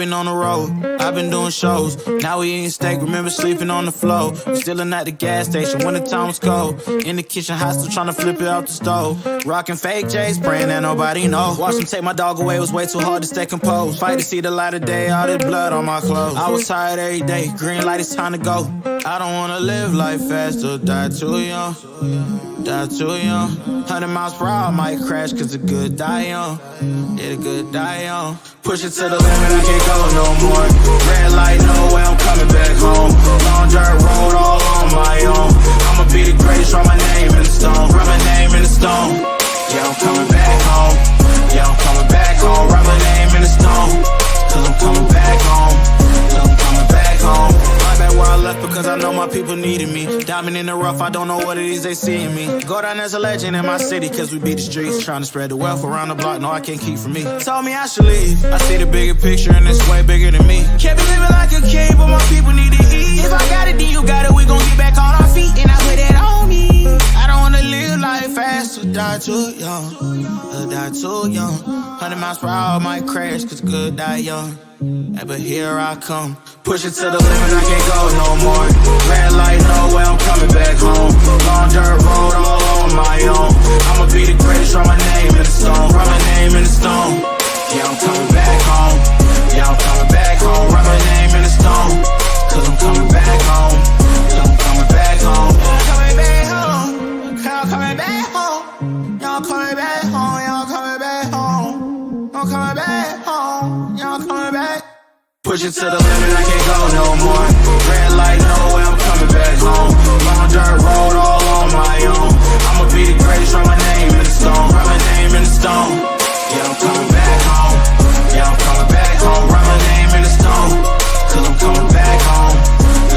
been on the road, I've been doing shows. Now we eating steak, remember sleeping on the floor. Stealing at the gas station when the time was cold. In the kitchen, hot still trying to flip it out the stove. Rocking fake J's, praying that nobody know. Watch them take my dog away, it was way too hard to stay composed. Fight to see the light of day, all this blood on my clothes. I was tired every day, green light, it's time to go. I don't wanna live life fast or die too young. Die too young. 100 miles per hour, I might crash cause the good die young. Yeah, the good die young. Push it to the limit, I can't go no more. Red light, no way, I'm coming back home. Long dirt road, all on my own. I'ma be the greatest, write my name in the stone. Write my name in the stone. Yeah, I'm coming back home. Yeah, I'm coming back home. Write my name in the stone. Cause I'm coming back home. Cause I'm coming back home. I'm back where I left because I know my people needed me. Diamond in the rough, I don't know what it is they see in me. Go down as a legend in my city cause we beat the streets. Trying to spread the wealth around the block, no I can't keep from me. Told me I should leave, I see the bigger picture and it's way bigger than me. Can't be living like a king, but my people need to eat. If I got it, then you got it, we gon' get back on our feet. And I put it on me. I don't wanna live life fast or die too young. Or die too young. 100 miles per hour, might crash cause good die young. Yeah, but here I come. Push it to the limit, I can't go no more. Red light, no way, I'm coming